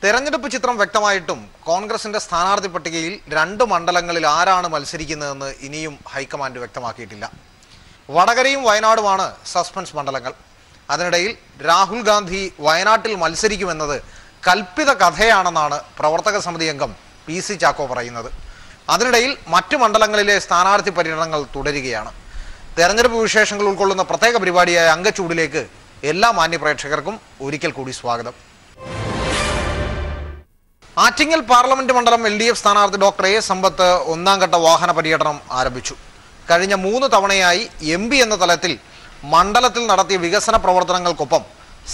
തെരഞ്ഞെടുപ്പ് ചിത്രം വ്യക്തമായിട്ടും കോൺഗ്രസിന്റെ സ്ഥാനാർത്ഥി പട്ടികയിൽ 2 മണ്ഡലങ്ങളിൽ ആരാണ് മത്സരിക്കുന്നതെന്ന് ഇനിയും ഹൈക്കമാൻഡ് വ്യക്തമാക്കിയിട്ടില്ല. വടകരയും വയനാടുമാണ് സസ്പെൻസ് മണ്ഡലങ്ങൾ. അതിനിടയിൽ രാഹുൽ ഗാന്ധി വയനാട്ടിൽ മത്സരിക്കുമെന്നത് കൽപ്പിത കഥയാണെന്നാണ് പ്രവർത്തക സമിതി അംഗം PC ചാക്കോ പറയുന്നത്. അതിനിടയിൽ മറ്റു മണ്ഡലങ്ങളിലെ സ്ഥാനാർത്ഥി പര്യടനങ്ങൾ തുടരുകയാണ്. തെരഞ്ഞെടുപ്പ് വിശേഷങ്ങൾ ഉൾക്കൊള്ളുന്ന പ്രത്യേക പരിപാടിയായ അങ്കച്ചൂടിലേക്ക് എല്ലാ മാന്യപ്രേക്ഷകർക്കും ഒരിക്കൽ കൂടി സ്വാഗതം. ആറ്റിങ്ങൽ പാർലമെന്റ് മണ്ഡലം LDF സ്ഥാനാർത്ഥി ഡോക്ടർ A സമ്പത്ത് 1ാം ഘട്ട വാഹന പര്യടനം ആരംഭിച്ചു. കഴിഞ്ഞ 3 തവണയായി MP എന്ന തലത്തിൽ മണ്ഡലത്തിൽ നടത്തിയ വികസന പ്രവർത്തനങ്ങൾക്കൊപ്പം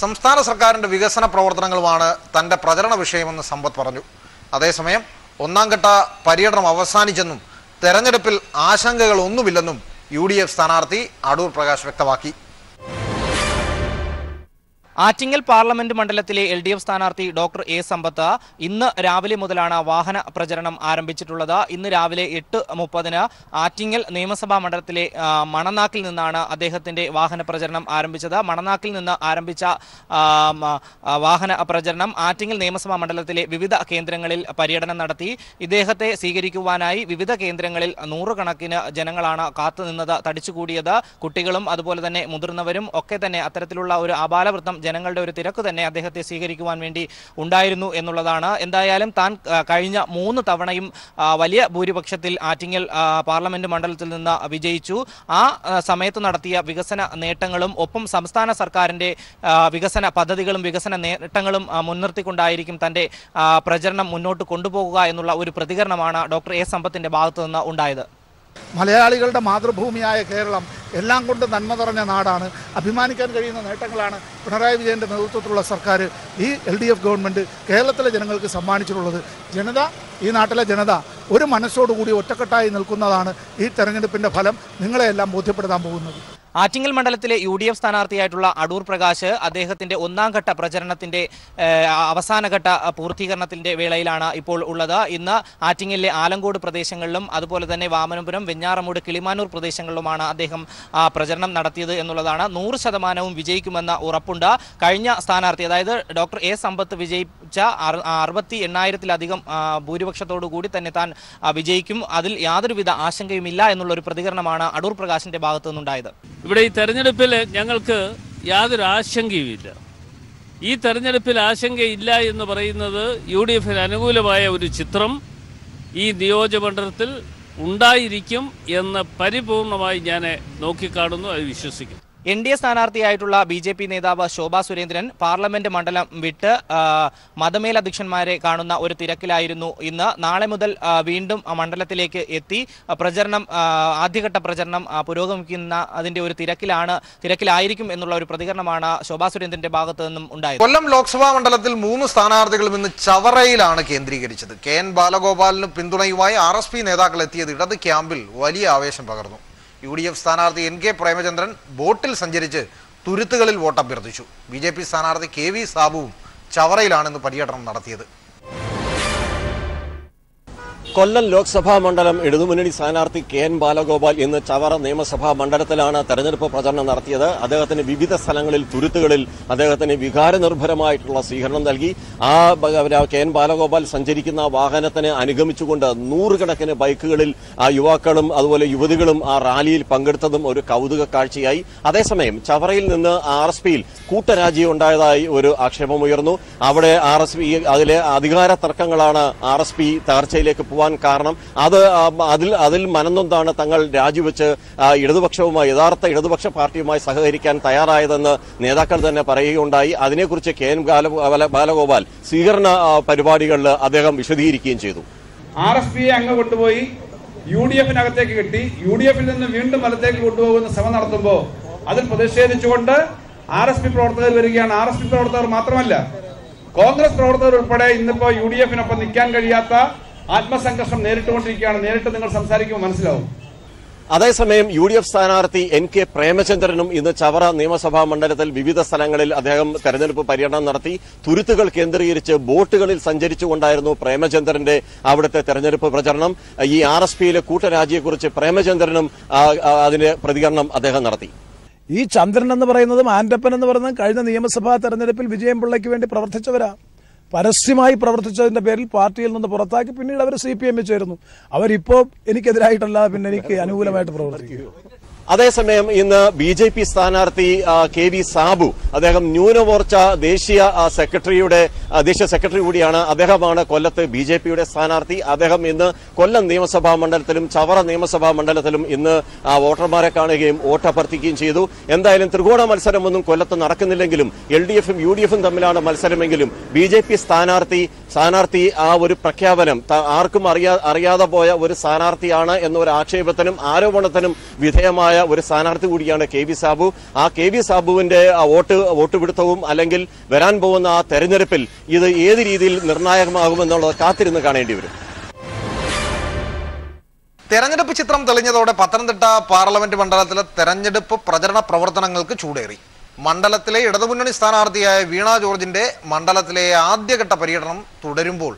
സംസ്ഥാന സർക്കാരിന്റെ വികസന പ്രവർത്തനങ്ങളുമാണ് തന്റെ പ്രചരണ വിഷയമെന്ന് സമ്പത്ത് പറഞ്ഞു. അതേസമയം 1ാം ഘട്ട പര്യടനം അവസാനിച്ചെന്നും തെരഞ്ഞെടുപ്പിൽ ആശങ്കകളൊന്നുമില്ലെന്നും UDF സ്ഥാനാർത്ഥി അടൂർ പ്രകാശ് വ്യക്തമാക്കി. ആറ്റിങ്ങൽ പാർലമെന്റ് മണ്ഡലത്തിലെ LDF സ്ഥാനാർത്ഥി ഡോക്ടർ A സമ്പത്ത് ഇന്ന് രാവിലെ മുതലാണ് വാഹന പ്രചരണം ആരംഭിച്ചിട്ടുള്ളത്. ഇന്ന് രാവിലെ 8:30 ആറ്റിങ്ങൽ നിയമസഭാ മണ്ഡലത്തിലെ മണനാക്കിൽ നിന്നാണ് അദ്ദേഹത്തിന്റെ വാഹന പ്രചരണം ആരംഭിച്ചത്. മണനാക്കിൽ നിന്ന് ആരംഭിച്ച വാഹന പ്രചരണം ആറ്റിങ്ങൽ നിയമസഭാ മണ്ഡലത്തിലെ വിവിധ കേന്ദ്രങ്ങളിൽ പര്യടനം നടത്തി. ഇദ്ദേഹത്തെ സ്വീകരിക്കുവാനായി വിവിധ കേന്ദ്രങ്ങളിൽ 100 കണക്കിന് ജനങ്ങളാണ് കാത്തുനിന്നത്, തടിച്ചുകൂടിയത്. കുട്ടികളും അതുപോലെ തന്നെ മുതിർന്നവരും ഒക്കെ തന്നെ അത്തരത്തിലുള്ള ഒരു ആബാലവൃത്തം ജനങ്ങളുടെ ഒരു തിരക്ക് തന്നെ അദ്ദേഹത്തെ സ്വീകരിക്കുവാൻ വേണ്ടി ഉണ്ടായിരുന്നു എന്നുള്ളതാണ്. എന്തായാലും താൻ കഴിഞ്ഞ 3 തവണയും വലിയ ഭൂരിപക്ഷത്തിൽ ആറ്റിങ്ങൽ പാർലമെന്റ് മണ്ഡലത്തിൽ നിന്ന് വിജയിച്ചു. ആ സമയത്ത് നടത്തിയ വികസന നേട്ടങ്ങളും ഒപ്പം സംസ്ഥാന സർക്കാരിന്റെ വികസന പദ്ധതികളും വികസന നേട്ടങ്ങളും മുൻനിർത്തിക്കൊണ്ടായിരിക്കും തന്റെ പ്രചരണം മുന്നോട്ട് കൊണ്ടുപോകുക എന്നുള്ള ഒരു പ്രതികരണമാണ് ഡോക്ടർ A സമ്പത്തിന്റെ ഭാഗത്തു നിന്ന് ഉണ്ടായത്. മലയാളികളുടെ മാതൃഭൂമിയായ കേരളം എല്ലാം കൊണ്ട് നന്മ നിറഞ്ഞ നാടാണ്. അഭിമാനിക്കാൻ കഴിയുന്ന നേട്ടങ്ങളാണ് പിണറായി വിജയൻ്റെ നേതൃത്വത്തിലുള്ള സർക്കാർ, ഈ LDF ഗവൺമെൻറ് കേരളത്തിലെ ജനങ്ങൾക്ക് സമ്മാനിച്ചിട്ടുള്ളത്. ഈ നാട്ടിലെ ജനത ഒരു മനസ്സോടുകൂടി ഒറ്റക്കെട്ടായി നിൽക്കുന്നതാണ് ഈ തെരഞ്ഞെടുപ്പിൻ്റെ ഫലം നിങ്ങളെയെല്ലാം ബോധ്യപ്പെടുത്താൻ പോകുന്നത്. ആറ്റിങ്ങൽ മണ്ഡലത്തിലെ UDF സ്ഥാനാർത്ഥിയായിട്ടുള്ള അടൂർ പ്രകാശ് അദ്ദേഹത്തിന്റെ 1ാം ഘട്ട പ്രചരണത്തിന്റെ അവസാനഘട്ട പൂർത്തീകരണത്തിന്റെ വേളയിലാണ് ഇപ്പോൾ ഉള്ളത്. ഇന്ന് ആറ്റിങ്ങലിലെ ആലങ്കോട് പ്രദേശങ്ങളിലും അതുപോലെ തന്നെ വാമനപുരം, വെഞ്ഞാറമൂട്, കിളിമാനൂർ പ്രദേശങ്ങളിലുമാണ് അദ്ദേഹം പ്രചരണം നടത്തിയത് എന്നുള്ളതാണ്. 100% വിജയിക്കുമെന്ന ഉറപ്പുണ്ട്. കഴിഞ്ഞ സ്ഥാനാർത്ഥി അതായത് ഡോക്ടർ A സമ്പത്ത് വിജയിച്ച 68,000-ലധികം ഭൂരിപക്ഷത്തോടു കൂടി തന്നെ താൻ വിജയിക്കും, അതിൽ യാതൊരുവിധ ആശങ്കയുമില്ല എന്നുള്ളൊരു പ്രതികരണമാണ് അടൂർ പ്രകാശിന്റെ ഭാഗത്തു നിന്നുണ്ടായത്. ഇവിടെ ഈ തെരഞ്ഞെടുപ്പിൽ ഞങ്ങൾക്ക് യാതൊരു ആശങ്കയുമില്ല. ഈ തെരഞ്ഞെടുപ്പിൽ ആശങ്കയില്ല എന്ന് പറയുന്നത് UDFന് അനുകൂലമായ ഒരു ചിത്രം ഈ നിയോജകമണ്ഡലത്തിൽ ഉണ്ടായിരിക്കും എന്ന് പരിപൂർണമായി ഞാൻ നോക്കിക്കാണുന്നു, അത് വിശ്വസിക്കുന്നു. NDA സ്ഥാനാർത്ഥിയായിട്ടുള്ള BJP നേതാവ് ശോഭാ സുരേന്ദ്രൻ പാർലമെന്റ് മണ്ഡലം വിട്ട് മതമേലധ്യക്ഷന്മാരെ കാണുന്ന ഒരു തിരക്കിലായിരുന്നു ഇന്ന്. നാളെ മുതൽ വീണ്ടും മണ്ഡലത്തിലേക്ക് എത്തി പ്രചരണം ആദ്യഘട്ട പ്രചരണം പുരോഗമിക്കുന്ന അതിന്റെ ഒരു തിരക്കിലായിരിക്കും എന്നുള്ള ഒരു പ്രതികരണമാണ് ശോഭാ സുരേന്ദ്രന്റെ ഭാഗത്തു നിന്നും ഉണ്ടായത്. കൊല്ലം ലോക്സഭാ മണ്ഡലത്തിൽ 3 സ്ഥാനാർത്ഥികളും ഇന്ന് ചവറയിലാണ് കേന്ദ്രീകരിച്ചത്. KN ബാലഗോപാലിന് പിന്തുണയുമായി RSP നേതാക്കൾ എത്തിയത് ഇടത് ക്യാമ്പിൽ വലിയ ആവേശം പകർന്നു. UDF സ്ഥാനാർത്ഥി NK പ്രേമചന്ദ്രൻ ബോട്ടിൽ സഞ്ചരിച്ച് തുരുത്തുകളിൽ വോട്ടഭ്യർത്ഥിച്ചു. BJP സ്ഥാനാർത്ഥി KV സാബുവും ചവറയിലാണെന്ന് പര്യടനം നടത്തിയത്. കൊല്ലം ലോക്സഭാ മണ്ഡലം ഇടതുമുന്നണി സ്ഥാനാർത്ഥി KN ബാലഗോപാൽ ഇന്ന് ചവറ നിയമസഭാ മണ്ഡലത്തിലാണ് തെരഞ്ഞെടുപ്പ് പ്രചരണം നടത്തിയത്. അദ്ദേഹത്തിന് വിവിധ സ്ഥലങ്ങളിൽ തുരുത്തുകളിൽ അദ്ദേഹത്തിന് വികാരനിർഭരമായിട്ടുള്ള സ്വീകരണം നൽകി. ആ KN ബാലഗോപാൽ സഞ്ചരിക്കുന്ന വാഹനത്തിന് അനുഗമിച്ചുകൊണ്ട് 100 കണക്കിന് ബൈക്കുകളിൽ യുവാക്കളും അതുപോലെ യുവതികളും ആ റാലിയിൽ പങ്കെടുത്തതും ഒരു കൗതുക കാഴ്ചയായി. അതേസമയം ചവറയിൽ നിന്ന് RSPയിൽ കൂട്ടരാജി ഉണ്ടായതായി ഒരു ആക്ഷേപമുയർന്നു. അവിടെ RSP അതിലെ അധികാര തർക്കങ്ങളാണ് RSP തകർച്ചയിലേക്ക് കാരണം. അതിൽ മനംനൊന്താണ് തങ്ങൾ രാജിവെച്ച് യഥാർത്ഥ ഇടതുപക്ഷ പാർട്ടിയുമായി സഹകരിക്കാൻ തയ്യാറായതെന്ന് നേതാക്കൾ തന്നെ പറയുകയുണ്ടായി. അതിനെക്കുറിച്ച് KN ബാലഗോപാൽ സ്വീകരണ പരിപാടികളിൽ അദ്ദേഹം വിശദീകരിക്കുകയും ചെയ്തു. RSPയെ അങ്ങ് കൊണ്ടുപോയി UDFനകത്തേക്ക് കെട്ടി UDFൽ നിന്ന് വീണ്ടും വലത്തേക്ക് കൊണ്ടുപോകുന്ന ശ്രമം നടത്തുമ്പോൾ അതിൽ പ്രതിഷേധിച്ചുകൊണ്ട് RSP പ്രവർത്തകർ വരികയാണ്. RSP പ്രവർത്തകർ മാത്രമല്ല, കോൺഗ്രസ് പ്രവർത്തകർ ഉൾപ്പെടെ ഇന്നിപ്പോ UDFനൊപ്പം നിൽക്കാൻ കഴിയാത്ത ആത്മസംഘർഷം നേരിട്ടുകൊണ്ടിരിക്കുകയാണ്. നേരിട്ട് നിങ്ങൾ സംസാരിക്കുമ്പോൾ മനസ്സിലാവും. അതേസമയം UDF സ്ഥാനാർത്ഥി NK പ്രേമചന്ദ്രനും ഇന്ന് ചവറ നിയമസഭാ മണ്ഡലത്തിൽ വിവിധ സ്ഥലങ്ങളിൽ അദ്ദേഹം തെരഞ്ഞെടുപ്പ് പര്യടനം നടത്തി. തുരുത്തുകൾ കേന്ദ്രീകരിച്ച് ബോട്ടുകളിൽ സഞ്ചരിച്ചുകൊണ്ടായിരുന്നു പ്രേമചന്ദ്രന്റെ അവിടുത്തെ തെരഞ്ഞെടുപ്പ് പ്രചരണം. ഈ RSPയിലെ കൂട്ടരാജിയെക്കുറിച്ച് പ്രേമചന്ദ്രനും അതിന്റെ പ്രതികരണം അദ്ദേഹം നടത്തി. ഈ ചന്ദ്രൻ എന്ന് പറയുന്നതും ആൻഡപ്പൻ എന്ന് പറയുന്നതും കഴിഞ്ഞ നിയമസഭാ തെരഞ്ഞെടുപ്പിൽ വിജയം പിള്ളയ്ക്ക് വേണ്ടി പ്രവർത്തിച്ചവരാ. പരസ്യമായി പ്രവർത്തിച്ചതിൻ്റെ പേരിൽ പാർട്ടിയിൽ നിന്ന് പുറത്താക്കി പിന്നീട് അവർ CPM ചേർന്നു. അവരിപ്പോൾ എനിക്കെതിരായിട്ടല്ല, പിന്നെ എനിക്ക് അനുകൂലമായിട്ട് പ്രവർത്തിക്കും. അതേസമയം ഇന്ന് BJP സ്ഥാനാർത്ഥി KV സാബു, അദ്ദേഹം ന്യൂനമോർച്ച ദേശീയ സെക്രട്ടറി കൂടിയാണ്. അദ്ദേഹമാണ് കൊല്ലത്ത് BJPയുടെ സ്ഥാനാർത്ഥി. അദ്ദേഹം ഇന്ന് കൊല്ലം നിയമസഭാ മണ്ഡലത്തിലും ചവറ നിയമസഭാ മണ്ഡലത്തിലും ഇന്ന് വോട്ടർമാരെ കാണുകയും വോട്ടഭ്യർത്ഥിക്കുകയും ചെയ്തു. എന്തായാലും ത്രികോണ മത്സരമൊന്നും കൊല്ലത്ത് നടക്കുന്നില്ലെങ്കിലും LDFും UDFും തമ്മിലാണ് മത്സരമെങ്കിലും BJP സ്ഥാനാർത്ഥി ആ ഒരു പ്രഖ്യാപനം ആർക്കും അറിയാതെ പോയ ഒരു സ്ഥാനാർത്ഥിയാണ് എന്നൊരു ആക്ഷേപത്തിനും ആരോപണത്തിനും വിധേയമായ ഒരു സ്ഥാനാർത്ഥി കൂടിയാണ് KV സാബു. ആ KV സാബുവിന്റെ വോട്ടുപിടുത്തവും അല്ലെങ്കിൽ വരാൻ പോകുന്ന ആ തെരഞ്ഞെടുപ്പിൽ ഇത് ഏത് രീതിയിൽ നിർണായകമാകുമെന്നുള്ളത് കാത്തിരുന്ന് കാണേണ്ടി വരും. തെരഞ്ഞെടുപ്പ് ചിത്രം തെളിഞ്ഞതോടെ പത്തനംതിട്ട പാർലമെന്റ് മണ്ഡലത്തിലെ തെരഞ്ഞെടുപ്പ് പ്രചരണ പ്രവർത്തനങ്ങൾക്ക് ചൂടേറി. മണ്ഡലത്തിലെ ഇടതുമുന്നണി സ്ഥാനാർത്ഥിയായ വീണ ജോർജിന്റെ മണ്ഡലത്തിലെ ആദ്യഘട്ട പര്യടനം തുടരുമ്പോൾ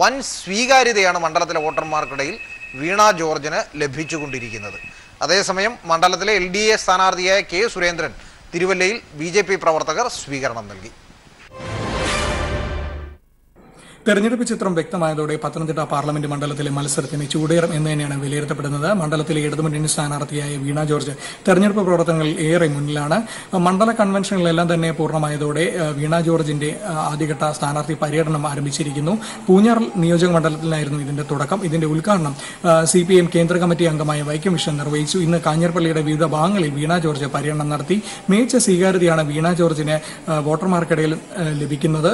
വൻ സ്വീകാര്യതയാണ് മണ്ഡലത്തിലെ വോട്ടർമാർക്കിടയിൽ വീണ ജോർജിന് ലഭിച്ചുകൊണ്ടിരിക്കുന്നത്. അതേസമയം മണ്ഡലത്തിലെ LDA സ്ഥാനാർത്ഥിയായ K സുരേന്ദ്രൻ തിരുവല്ലയിൽ BJP പ്രവർത്തകർ സ്വീകരണം നൽകി. തെരഞ്ഞെടുപ്പ് ചിത്രം വ്യക്തമായതോടെ പത്തനംതിട്ട പാർലമെന്റ് മണ്ഡലത്തിലെ മത്സരത്തിന് ചൂടേറും എന്ന് തന്നെയാണ് വിലയിരുത്തപ്പെടുന്നത്. മണ്ഡലത്തിലെ ഇടതുമുന്നണി സ്ഥാനാർത്ഥിയായ വീണ ജോർജ് തെരഞ്ഞെടുപ്പ് പ്രവർത്തനങ്ങളിൽ ഏറെ മുന്നിലാണ്. മണ്ഡല കൺവെൻഷനുകളെല്ലാം തന്നെ പൂർണ്ണമായതോടെ വീണ ജോർജിന്റെ ആദ്യഘട്ട സ്ഥാനാർത്ഥി പര്യടനം ആരംഭിച്ചിരിക്കുന്നു. പൂഞ്ഞാർ നിയോജക മണ്ഡലത്തിലായിരുന്നു ഇതിന്റെ തുടക്കം. ഇതിന്റെ ഉദ്ഘാടനം CPM കേന്ദ്ര കമ്മിറ്റി അംഗമായ വൈക്കം വിശ്വൻ നിർവഹിച്ചു. ഇന്ന് കാഞ്ഞിരപ്പള്ളിയുടെ വിവിധ ഭാഗങ്ങളിൽ വീണ ജോർജ് പര്യടനം നടത്തി. മികച്ച സ്വീകാര്യതയാണ് വീണ ജോർജിന് വോട്ടർമാർക്കിടയിൽ ലഭിക്കുന്നത്.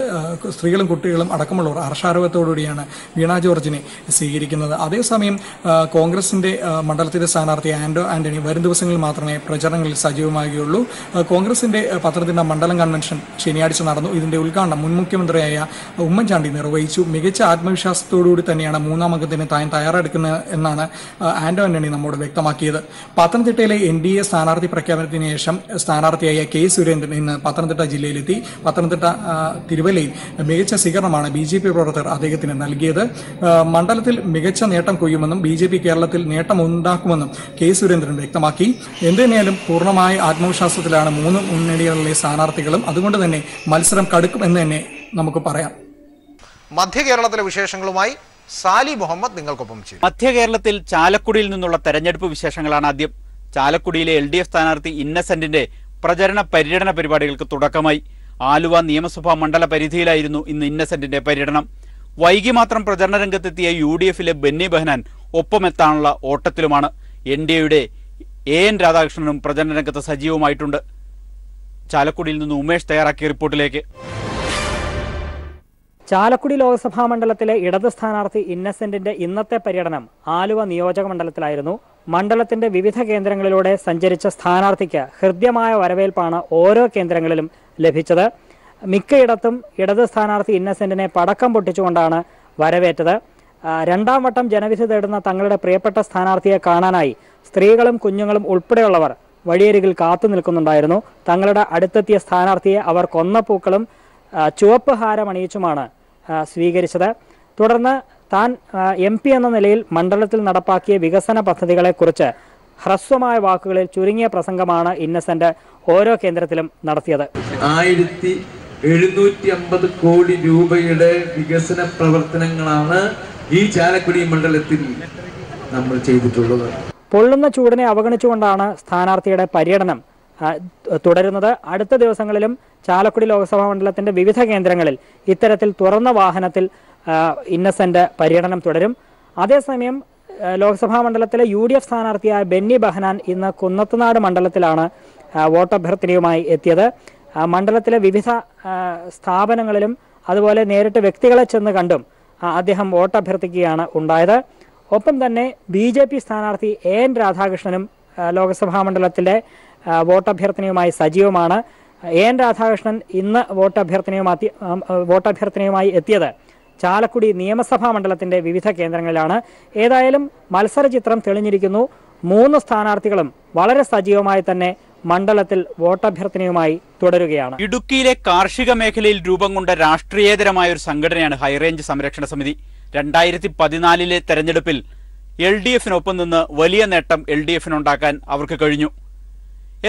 സ്ത്രീകളും കുട്ടികളും അടക്കമുള്ളവർ ഹർഷാരവത്തോടുകൂടിയാണ് വീണ ജോർജിനെ സ്വീകരിക്കുന്നത്. അതേസമയം കോൺഗ്രസിന്റെ മണ്ഡലത്തിലെ സ്ഥാനാർത്ഥി ആന്റണി വരും ദിവസങ്ങളിൽ മാത്രമേ പ്രചരണങ്ങളിൽ സജീവമാകുകയുള്ളൂ. കോൺഗ്രസിന്റെ പത്തനംതിട്ട മണ്ഡലം കൺവെൻഷൻ ശനിയാഴ്ച നടന്നു. ഇതിന്റെ ഉദ്ഘാടനം മുൻ മുഖ്യമന്ത്രിയായ ഉമ്മൻചാണ്ടി നിർവഹിച്ചു. മികച്ച ആത്മവിശ്വാസത്തോടുകൂടി തന്നെയാണ് മൂന്നാം അംഗത്തിന് താൻ തയ്യാറെടുക്കുന്നത് എന്നാണ് ആന്റണി നമ്മോട് വ്യക്തമാക്കിയത്. പത്തനംതിട്ടയിലെ NDA സ്ഥാനാർത്ഥി പ്രഖ്യാപനത്തിന് ശേഷം സ്ഥാനാർത്ഥിയായ K സുരേന്ദ്രൻ ഇന്ന് പത്തനംതിട്ട ജില്ലയിലെത്തി. പത്തനംതിട്ട തിരുവല്ലയിൽ മികച്ച സ്വീകരണമാണ് BJP പ്രവർത്തകർ അദ്ദേഹത്തിന് നൽകിയത്. മണ്ഡലത്തിൽ മികച്ച നേട്ടം കൊയ്യുമെന്നും BJP കേരളത്തിൽ നേട്ടമുണ്ടാക്കുമെന്നും K സുരേന്ദ്രൻ വ്യക്തമാക്കി. എന്തുതന്നെയാലും പൂർണ്ണമായ ആത്മവിശ്വാസത്തിലാണ് മൂന്ന് മുന്നണികളിലെ സ്ഥാനാർത്ഥികളും. അതുകൊണ്ട് തന്നെ മത്സരം കടുക്കും എന്ന് തന്നെ നമുക്ക് പറയാം. മധ്യ കേരളത്തിലെ വിശേഷങ്ങളുമായി സാലി മുഹമ്മദ് നിങ്ങൾക്കൊപ്പം ചെയ്യും. മധ്യ കേരളത്തിൽ ചാലക്കുടിയിൽ നിന്നുള്ള തെരഞ്ഞെടുപ്പ് വിശേഷങ്ങളാണ് ആദ്യം. ചാലക്കുടിയിലെ LDF സ്ഥാനാർത്ഥി ഇന്നസെന്റിന്റെ പ്രചരണ പര്യടന പരിപാടികൾക്ക് തുടക്കമായി. ആലുവ നിയമസഭാ മണ്ഡല പരിധിയിലായിരുന്നു ഇന്ന് ഇന്നസെന്റിന്റെ പര്യടനം. വൈകി മാത്രം പ്രചരണ രംഗത്തെത്തിയ UDFിലെ ബെന്നി ബെഹനാൻ ഒപ്പമെത്താനുള്ള ഓട്ടത്തിലുമാണ്. NDAയുടെ AN രാധാകൃഷ്ണനും പ്രചരണ രംഗത്ത് സജീവമായിട്ടുണ്ട്. ചാലക്കുടിയിൽ നിന്ന് ഉമേഷ് തയ്യാറാക്കിയ റിപ്പോർട്ടിലേക്ക്. ചാലക്കുടി ലോക്സഭാ മണ്ഡലത്തിലെ ഇടത് സ്ഥാനാർത്ഥി ഇന്നസെന്റിന്റെ ഇന്നത്തെ പര്യടനം ആലുവ നിയോജക മണ്ഡലത്തിലായിരുന്നു. മണ്ഡലത്തിന്റെ വിവിധ കേന്ദ്രങ്ങളിലൂടെ സഞ്ചരിച്ച സ്ഥാനാർത്ഥിക്ക് ഹൃദ്യമായ വരവേൽപ്പാണ് ഓരോ കേന്ദ്രങ്ങളിലും ലഭിച്ചത്. മിക്കയിടത്തും ഇടത് സ്ഥാനാർത്ഥി ഇന്നസെന്റിനെ പടക്കം പൊട്ടിച്ചുകൊണ്ടാണ് വരവേറ്റത്. രണ്ടാം വട്ടം ജനവിധി തേടുന്ന തങ്ങളുടെ പ്രിയപ്പെട്ട സ്ഥാനാർത്ഥിയെ കാണാനായി സ്ത്രീകളും കുഞ്ഞുങ്ങളും ഉൾപ്പെടെയുള്ളവർ വഴിയരികിൽ കാത്തു നിൽക്കുന്നുണ്ടായിരുന്നു. തങ്ങളുടെ അടുത്തെത്തിയ സ്ഥാനാർത്ഥിയെ അവർ കൊന്നപ്പൂക്കളും ചുവപ്പ് ഹാരമണിയിച്ചുമാണ് സ്വീകരിച്ചത്. തുടർന്ന് താൻ MP എന്ന നിലയിൽ മണ്ഡലത്തിൽ നടപ്പാക്കിയ വികസന പദ്ധതികളെക്കുറിച്ച് ഹ്രസ്വമായ വാക്കുകളിൽ ചുരുങ്ങിയ പ്രസംഗമാണ് ഇന്നസെന്റ് ഓരോ കേന്ദ്രത്തിലും നടത്തിയത്. 1750 കോടി രൂപയുടെ വികസന പ്രവർത്തനങ്ങളാണ് ഈ ചാലക്കുടി മണ്ഡലത്തിൽ നമ്മൾ ചെയ്തിട്ടുള്ളത്. പൊള്ളുന്ന ചൂടിനെ അവഗണിച്ചുകൊണ്ടാണ് സ്ഥാനാർത്ഥിയുടെ പര്യടനം തുടരുന്നത്. അടുത്ത ദിവസങ്ങളിലും ചാലക്കുടി ലോക്സഭാ മണ്ഡലത്തിന്റെ വിവിധ കേന്ദ്രങ്ങളിൽ ഇത്തരത്തിൽ തുറന്ന വാഹനത്തിൽ ഇന്നസെന്റ് പര്യടനം തുടരും. അതേസമയം ലോക്സഭാ മണ്ഡലത്തിലെ UDF സ്ഥാനാർത്ഥിയായ ബെന്നി ബെഹനാൻ ഇന്ന് കുന്നത്തുനാട് മണ്ഡലത്തിലാണ് വോട്ടഭ്യർത്ഥനയുമായി എത്തിയത്. മണ്ഡലത്തിലെ വിവിധ സ്ഥാപനങ്ങളിലും അതുപോലെ നേരിട്ട് വ്യക്തികളെ ചെന്ന് കണ്ടും അദ്ദേഹം വോട്ടഭ്യർത്ഥിക്കുകയാണ് ഉണ്ടായത്. ഒപ്പം തന്നെ BJP സ്ഥാനാർത്ഥി AN രാധാകൃഷ്ണനും ലോക്സഭാ മണ്ഡലത്തിലെ വോട്ടഭ്യർത്ഥനയുമായി സജീവമാണ്. AN രാധാകൃഷ്ണൻ ഇന്ന് വോട്ടഭ്യർത്ഥനയുമായി എത്തിയത് ചാലക്കുടി നിയമസഭാ മണ്ഡലത്തിന്റെ വിവിധ കേന്ദ്രങ്ങളിലാണ്. ഏതായാലും മത്സര ചിത്രം തെളിഞ്ഞിരിക്കുന്നു. മൂന്ന് സ്ഥാനാർത്ഥികളും വളരെ സജീവമായി തന്നെ മണ്ഡലത്തിൽ വോട്ടഭ്യർത്ഥനയുമായി തുടരുകയാണ്. ഇടുക്കിയിലെ കാർഷിക മേഖലയിൽ രൂപം കൊണ്ട രാഷ്ട്രീയേതരമായ ഒരു സംഘടനയാണ് ഹൈറേഞ്ച് സംരക്ഷണ സമിതി. 2014 തെരഞ്ഞെടുപ്പിൽ LDFിനൊപ്പം നിന്ന് വലിയ നേട്ടം LDFിനുണ്ടാക്കാൻ അവർക്ക് കഴിഞ്ഞു.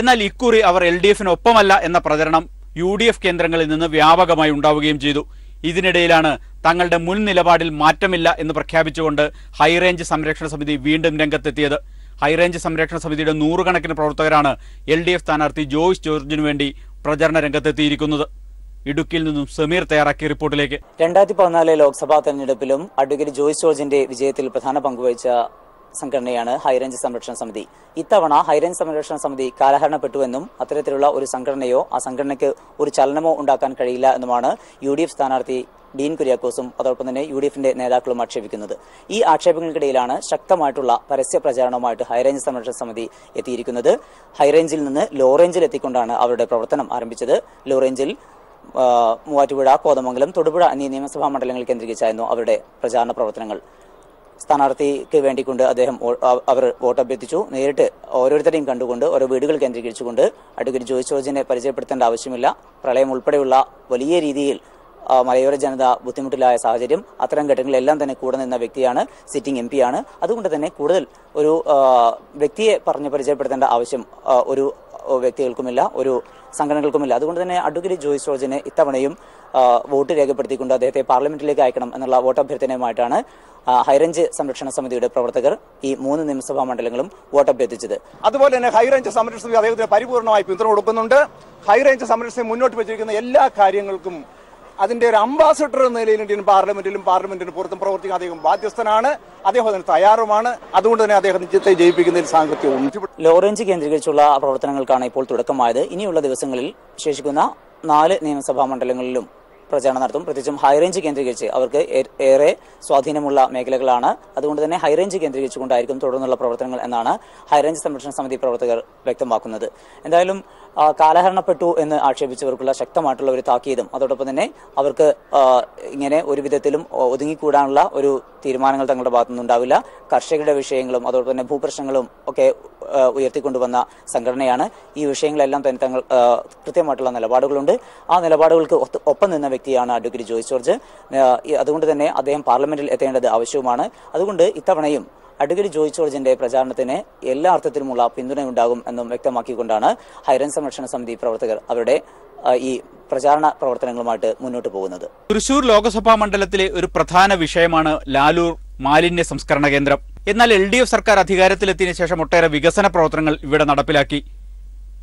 എന്നാൽ ഇക്കുറി അവർ LDFിനൊപ്പമല്ല എന്ന പ്രചരണം UDF കേന്ദ്രങ്ങളിൽ നിന്ന് വ്യാപകമായി ഉണ്ടാവുകയും ചെയ്തു. ഇതിനിടയിലാണ് തങ്ങളുടെ മുൻ നിലപാടിൽ മാറ്റമില്ല എന്ന് പ്രഖ്യാപിച്ചുകൊണ്ട് ഹൈറേഞ്ച് സംരക്ഷണ സമിതി വീണ്ടും രംഗത്തെത്തിയത്. ഹൈറേഞ്ച് സംരക്ഷണ സമിതിയുടെ 100 കണക്കിന് പ്രവർത്തകരാണ് LDF സ്ഥാനാർത്ഥി ജോയ്സ് ജോർജിനു വേണ്ടി പ്രചരണ രംഗത്തെത്തിയിരിക്കുന്നത്. ഇടുക്കിയിൽ നിന്നും സമീർ തയ്യാറാക്കിയ റിപ്പോർട്ടിലേക്ക്. 2014 ലോക്സഭാ തെരഞ്ഞെടുപ്പിലും അഡ്വക്കേറ്റ് ജോയ്സ് ജോർജിന്റെ വിജയത്തിൽ പ്രധാന പങ്കുവഹിച്ച സംഘടനയാണ് ഹൈറേഞ്ച് സംരക്ഷണ സമിതി. ഇത്തവണ ഹൈറേഞ്ച് സംരക്ഷണ സമിതി കാലഹരണപ്പെട്ടുവെന്നും അത്തരത്തിലുള്ള ഒരു സംഘടനയോ ആ സംഘടനയ്ക്ക് ഒരു ചലനമോ ഉണ്ടാക്കാൻ കഴിയില്ല എന്നുമാണ് UDF സ്ഥാനാർത്ഥി ഡീൻ കുര്യാക്കോസും അതോടൊപ്പം തന്നെ UDFന്റെ നേതാക്കളും ആക്ഷേപിക്കുന്നത്. ഈ ആക്ഷേപങ്ങൾക്കിടയിലാണ് ശക്തമായിട്ടുള്ള പരസ്യ പ്രചാരണവുമായിട്ട് ഹൈറേഞ്ച് സംരക്ഷണ സമിതി എത്തിയിരിക്കുന്നത്. ഹൈറേഞ്ചിൽ നിന്ന് ലോ റേഞ്ചിൽ എത്തിക്കൊണ്ടാണ് അവരുടെ പ്രവർത്തനം ആരംഭിച്ചത്. ലോ റേഞ്ചിൽ മൂവാറ്റുപുഴ, കോതമംഗലം, തൊടുപുഴ എന്നീ നിയമസഭാ മണ്ഡലങ്ങൾ കേന്ദ്രീകരിച്ചായിരുന്നു അവരുടെ പ്രചാരണ പ്രവർത്തനങ്ങൾ. സ്ഥാനാർത്ഥിക്ക് വേണ്ടിക്കൊണ്ട് അവർ വോട്ട് അഭ്യർത്ഥിച്ചു. നേരിട്ട് ഓരോരുത്തരെയും കണ്ടുകൊണ്ട് ഓരോ വീടുകൾ കേന്ദ്രീകരിച്ചുകൊണ്ട് അഡ്വക്കേറ്റ് ജോയ്സ് ജോർജിനെ പരിചയപ്പെടുത്തേണ്ട ആവശ്യമില്ല. പ്രളയം ഉൾപ്പെടെയുള്ള വലിയ രീതിയിൽ മലയോര ജനത ബുദ്ധിമുട്ടിലായ സാഹചര്യം, അത്തരം ഘട്ടങ്ങളിലെല്ലാം തന്നെ കൂടെ നിന്ന വ്യക്തിയാണ്, സിറ്റിംഗ് MP ആണ്. അതുകൊണ്ട് തന്നെ കൂടുതൽ ഒരു വ്യക്തിയെ പറഞ്ഞ് പരിചയപ്പെടുത്തേണ്ട ആവശ്യം ഒരു വ്യക്തികൾക്കുമില്ല, ഒരു സംഘടനകൾക്കുമില്ല. അതുകൊണ്ട് തന്നെ അഡ്വക്കേറ്റ് ജോയ്സ് ജോർജിനെ ഇത്തവണയും വോട്ട് രേഖപ്പെടുത്തിക്കൊണ്ട് അദ്ദേഹത്തെ പാർലമെന്റിലേക്ക് അയക്കണം എന്നുള്ള വോട്ടഭ്യർത്ഥനയുമായിട്ടാണ് ഹൈറേഞ്ച് സംരക്ഷണ സമിതിയുടെ പ്രവർത്തകർ ഈ 3 നിയമസഭാ മണ്ഡലങ്ങളും വോട്ടഭ്യർത്ഥിച്ചത്. അതുപോലെ തന്നെ ഹൈറേഞ്ച് സംരക്ഷണ സമിതി അദ്ദേഹത്തിന് പരിപൂർണമായി പിന്തുണ കൊടുക്കുന്നുണ്ട്. ഹൈറേഞ്ച് സംരക്ഷണ സമിതി മുന്നോട്ട് വെച്ചിരിക്കുന്ന എല്ലാ കാര്യങ്ങൾക്കും അതിന്റെ ഒരു അംബാസഡർ എന്ന നിലയിൽ ഇന്ത്യൻ പാർലമെന്റിന് പുറത്തും പ്രവർത്തിക്കാൻ അദ്ദേഹം ബാധ്യസ്ഥനാണ്. അദ്ദേഹം അതിന് തയ്യാറുമാണ്. അതുകൊണ്ട് തന്നെ അദ്ദേഹം നിശ്ചയത്തെ ജയിപ്പിക്കുന്നതിൽ സാങ്കത്യവും. ലോ റേഞ്ച് കേന്ദ്രീകരിച്ചുള്ള പ്രവർത്തനങ്ങൾക്കാണ് ഇപ്പോൾ തുടക്കമായത്. ഇനിയുള്ള ദിവസങ്ങളിൽ ശേഷിക്കുന്ന 4 നിയമസഭാ മണ്ഡലങ്ങളിലും പ്രചാരണം നടത്തും. പ്രത്യേകിച്ചും ഹൈറേഞ്ച് കേന്ദ്രീകരിച്ച് അവർക്ക് ഏറെ സ്വാധീനമുള്ള മേഖലകളാണ്. അതുകൊണ്ട് തന്നെ ഹൈറേഞ്ച് കേന്ദ്രീകരിച്ചുകൊണ്ടായിരിക്കും തുടർന്നുള്ള പ്രവർത്തനങ്ങൾ എന്നാണ് ഹൈറേഞ്ച് സംരക്ഷണ സമിതി പ്രവർത്തകർ വ്യക്തമാക്കുന്നത്. എന്തായാലും കാലഹരണപ്പെട്ടു എന്ന് ആക്ഷേപിച്ചവർക്കുള്ള ശക്തമായിട്ടുള്ള ഒരു താക്കീതും അതോടൊപ്പം തന്നെ അവർക്ക് ഇങ്ങനെ ഒരു വിധത്തിലും ഒതുങ്ങിക്കൂടാനുള്ള ഒരു തീരുമാനങ്ങൾ തങ്ങളുടെ ഭാഗത്തുനിന്നുണ്ടാവില്ല. കർഷകരുടെ വിഷയങ്ങളും അതോടൊപ്പം തന്നെ ഭൂപ്രശ്നങ്ങളും ഒക്കെ ഉയർത്തിക്കൊണ്ടുവന്ന സംഘടനയാണ്. ഈ വിഷയങ്ങളെല്ലാം തന്നെ തങ്ങൾ കൃത്യമായിട്ടുള്ള നിലപാടുകളുണ്ട്. ആ നിലപാടുകൾക്ക് ഒപ്പം നിന്ന വ്യക്തിയാണ് അഡ്വക്കേറ്റ് ജോയ്സ് ജോർജ്. അതുകൊണ്ട് തന്നെ അദ്ദേഹം പാർലമെന്റിൽ എത്തേണ്ടത് ആവശ്യവുമാണ്. അതുകൊണ്ട് ഇത്തവണയും അഡ്വക്കേറ്റ് ജോയ്സ് ജോർജിന്റെ പ്രചാരണത്തിന് എല്ലാ അർത്ഥത്തിലുമുള്ള പിന്തുണയുണ്ടാകും എന്നും വ്യക്തമാക്കിക്കൊണ്ടാണ് ഹൈറേഞ്ച് സംരക്ഷണ സമിതി പ്രവർത്തകർ അവരുടെ ഈ പ്രചാരണ പ്രവർത്തനങ്ങളുമായിട്ട് മുന്നോട്ട് പോകുന്നത്. തൃശൂർ ലോക്സഭാ മണ്ഡലത്തിലെ ഒരു പ്രധാന വിഷയമാണ് ലാലൂർ മാലിന്യ സംസ്കരണ കേന്ദ്രം. എന്നാൽ LDF സർക്കാർ അധികാരത്തിലെത്തിയതിനു ശേഷം ഒട്ടേറെ വികസന പ്രവർത്തനങ്ങൾ ഇവിടെ നടപ്പിലാക്കി.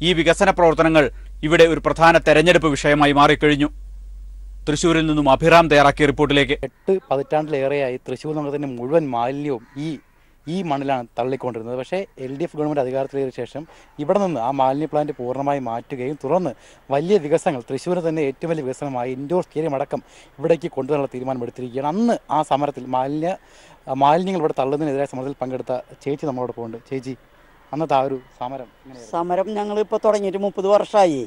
ഈ വികസന പ്രവർത്തനങ്ങൾ ഇവിടെ ഒരു പ്രധാന തെരഞ്ഞെടുപ്പ് വിഷയമായി മാറിക്കഴിഞ്ഞു. തൃശ്ശൂരിൽ നിന്നും അഭിറാം തയ്യാറാക്കിയ റിപ്പോർട്ടിലേക്ക്. 8 പതിറ്റാണ്ടിലേറെയായി തൃശ്ശൂർ നഗരത്തിന്റെ മുഴുവൻ മാലിന്യവും ഈ മണ്ണിലാണ് തള്ളിക്കൊണ്ടിരുന്നത്. പക്ഷേ LDF ഗവൺമെൻറ് അധികാരത്തിലേറിയ ശേഷം ഇവിടെ നിന്ന് ആ മാലിന്യ പ്ലാന്റ് പൂർണ്ണമായി മാറ്റുകയും തുടർന്ന് വലിയ വികസനങ്ങൾ, തൃശ്ശൂരിന് തന്നെ ഏറ്റവും വലിയ വികസനമായി ഇൻഡോർ സ്റ്റേഡിയം അടക്കം ഇവിടേക്ക് കൊണ്ടുവരാനുള്ള തീരുമാനമെടുത്തിരിക്കുകയാണ്. അന്ന് ആ സമരത്തിൽ മാലിന്യങ്ങൾ ഇവിടെ തള്ളുന്നതിനെതിരായ സമരത്തിൽ പങ്കെടുത്ത ചേച്ചി നമ്മളോട് പോകുന്നുണ്ട്. ചേച്ചി, അന്നത്തെ ആ ഒരു സമരം ഞങ്ങളിപ്പോൾ തുടങ്ങിയിട്ട് 30 വർഷമായി.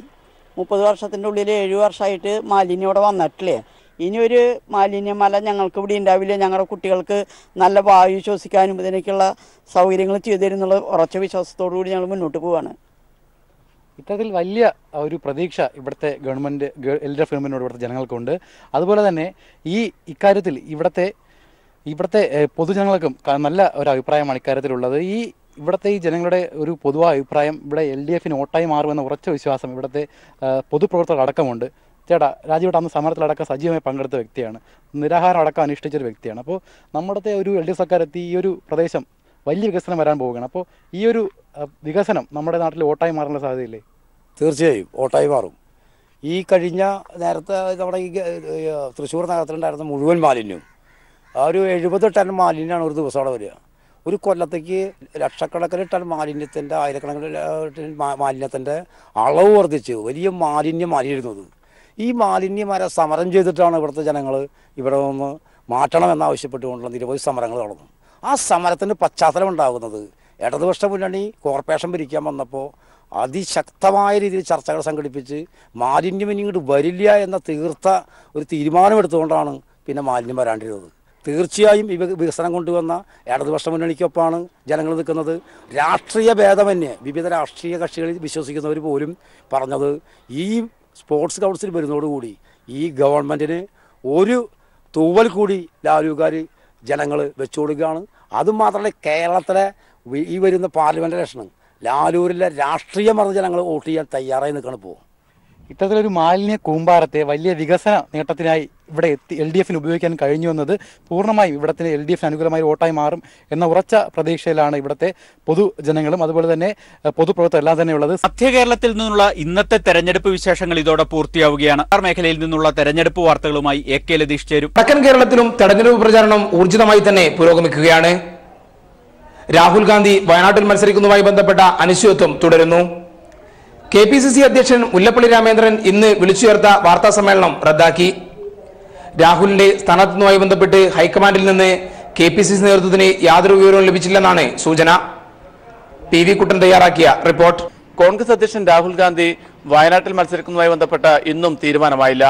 30 വർഷത്തിൻ്റെ ഉള്ളിൽ 7 വർഷമായിട്ട് മാലിന്യം ഇവിടെ വന്നിട്ടില്ലേ. ഇനിയൊരു മാലിന്യമല ഞങ്ങൾക്ക് ഇവിടെ ഉണ്ടാവില്ല. ഞങ്ങളുടെ കുട്ടികൾക്ക് നല്ല വായു ശ്വസിക്കാനും ഇതിനൊക്കെയുള്ള സൗകര്യങ്ങൾ ചെയ്തു തരുന്നുള്ള ഉറച്ച വിശ്വാസത്തോടു കൂടി ഞങ്ങൾ മുന്നോട്ട് പോവുകയാണ്. ഇത്തരത്തിൽ വലിയ ഒരു പ്രതീക്ഷ ഇവിടുത്തെ ഗവൺമെൻറ് LDF ഗവൺമെൻറ്റിനോട് ഇവിടുത്തെ ജനങ്ങൾക്കുണ്ട്. അതുപോലെ തന്നെ ഇക്കാര്യത്തിൽ ഇവിടുത്തെ പൊതുജനങ്ങൾക്കും നല്ല ഒരു അഭിപ്രായമാണ് ഇക്കാര്യത്തിലുള്ളത്. ഇവിടുത്തെ ഈ ജനങ്ങളുടെ ഒരു പൊതുവായ അഭിപ്രായം ഇവിടെ LDFന് വോട്ടായി മാറുമെന്ന ഉറച്ച വിശ്വാസം ഇവിടുത്തെ പൊതുപ്രവർത്തകർ അടക്കമുണ്ട്. ചേട്ടാ, രാജീവേട്ട അന്ന് സമരത്തിലടക്കം സജീവമായി പങ്കെടുത്ത വ്യക്തിയാണ്, നിരാഹാരം അടക്കം അനുഷ്ഠിച്ചൊരു വ്യക്തിയാണ്. അപ്പോൾ നമ്മുടെ ഒരു LDF സർക്കാർ എത്തി ഈ ഒരു പ്രദേശം വലിയ വികസനം വരാൻ പോവുകയാണ്. അപ്പോൾ ഈ ഒരു വികസനം നമ്മുടെ നാട്ടിൽ വോട്ടായി മാറാനുള്ള സാധ്യതയില്ലേ? തീർച്ചയായും വോട്ടായി മാറും. ഈ കഴിഞ്ഞ നേരത്തെ നമ്മുടെ ഈ തൃശ്ശൂർ നഗരത്തിലുണ്ടായിരുന്ന മുഴുവൻ മാലിന്യവും ഒരു 70 ടൺ മാലിന്യമാണ് ഒരു ദിവസം അവിടെ വരിക. ഒരു കൊല്ലത്തേക്ക് ലക്ഷക്കണക്കിന് ടൺ മാലിന്യത്തിൻ്റെ, ആയിരക്കണക്കിന് മാലിന്യത്തിൻ്റെ അളവ് വർദ്ധിച്ചു. വലിയ മാലിന്യമായിരുന്നത്. ഈ മാലിന്യമര സമരം ചെയ്തിട്ടാണ് ഇവിടുത്തെ ജനങ്ങൾ ഇവിടെ നിന്ന് മാറ്റണമെന്നാവശ്യപ്പെട്ടുകൊണ്ടുള്ള നിരവധി സമരങ്ങൾ നടന്നു. ആ സമരത്തിൻ്റെ പശ്ചാത്തലം ഉണ്ടാകുന്നത് ഇടതുപക്ഷ മുന്നണി കോർപ്പറേഷൻ ഭരിക്കാൻ വന്നപ്പോൾ അതിശക്തമായ രീതിയിൽ ചർച്ചകൾ സംഘടിപ്പിച്ച് മാലിന്യം ഇങ്ങോട്ട് വരില്ല എന്ന തീർത്ത ഒരു തീരുമാനമെടുത്തുകൊണ്ടാണ് പിന്നെ മാലിന്യം വരാണ്ടിരുന്നത്. തീർച്ചയായും ഈ വികസനം കൊണ്ടുവന്ന ഇടതുപക്ഷ മുന്നണിക്കൊപ്പമാണ് ജനങ്ങൾ നിൽക്കുന്നത്. രാഷ്ട്രീയ ഭേദമന്യേ വിവിധ രാഷ്ട്രീയ കക്ഷികളിൽ വിശ്വസിക്കുന്നവർ പോലും പറഞ്ഞത് ഈ സ്പോർട്സ് കൗൺസിൽ വരുന്നതോടുകൂടി ഈ ഗവൺമെൻറ്റിന് ഒരു തൂവൽ കൂടി ലാലൂകാർ ജനങ്ങൾ വെച്ചു കൊടുക്കുകയാണ്. അതുമാത്രമല്ല, കേരളത്തിലെ ഈ വരുന്ന പാർലമെൻറ്റ് ഇലക്ഷന് ലാലൂരിലെ രാഷ്ട്രീയം പറഞ്ഞ ജനങ്ങൾ വോട്ട് ചെയ്യാൻ തയ്യാറായി നിൽക്കണം. ഇപ്പോൾ ഇത്തരത്തിലൊരു മാലിന്യ കൂമ്പാരത്തെ വലിയ വികസന നേട്ടത്തിനായി ഇവിടെ എത്തി LDFന് ഉപയോഗിക്കാൻ കഴിഞ്ഞു എന്നത് പൂർണ്ണമായും ഇവിടത്തെ LDF അനുകൂലമായ വോട്ടായി മാറും എന്ന ഉറച്ച പ്രതീക്ഷയിലാണ് ഇവിടുത്തെ പൊതുജനങ്ങളും അതുപോലെ തന്നെ പൊതുപ്രവർത്തകർ എല്ലാം തന്നെ ഉള്ളത്. മധ്യ കേരളത്തിൽ നിന്നുള്ള ഇന്നത്തെ തെരഞ്ഞെടുപ്പ് വിശേഷങ്ങൾ ഇതോടെ പൂർത്തിയാവുകയാണ്. മേഖലയിൽ നിന്നുള്ള തെരഞ്ഞെടുപ്പ് വാർത്തകളുമായി AK ലതീഷ് ചേരും. വടക്കൻ കേരളത്തിലും തെരഞ്ഞെടുപ്പ് പ്രചാരണം ഊർജിതമായി തന്നെ പുരോഗമിക്കുകയാണ്. രാഹുൽ ഗാന്ധി വയനാട്ടിൽ മത്സരിക്കുന്നതുമായി ബന്ധപ്പെട്ട അനിശ്ചിതത്വം തുടരുന്നു. KPCC അധ്യക്ഷൻ മുല്ലപ്പള്ളി രാമചന്ദ്രൻ ഇന്ന് വിളിച്ചു ചേർത്ത വാർത്താ സമ്മേളനം റദ്ദാക്കി. രാഹുലിന്റെ സ്ഥാനാർത്ഥിത്വവുമായി ബന്ധപ്പെട്ട് ഹൈക്കമാൻഡിൽ നിന്ന് KPCC നേതൃത്വത്തിന് യാതൊരു വിവരവും ലഭിച്ചില്ലെന്നാണ് സൂചന. PV കുട്ടൻ തയ്യാറാക്കിയ റിപ്പോർട്ട്. കോൺഗ്രസ് അധ്യക്ഷൻ രാഹുൽ ഗാന്ധി വയനാട്ടിൽ മത്സരിക്കുന്നതുമായി ബന്ധപ്പെട്ട ഇന്നും തീരുമാനമായില്ല.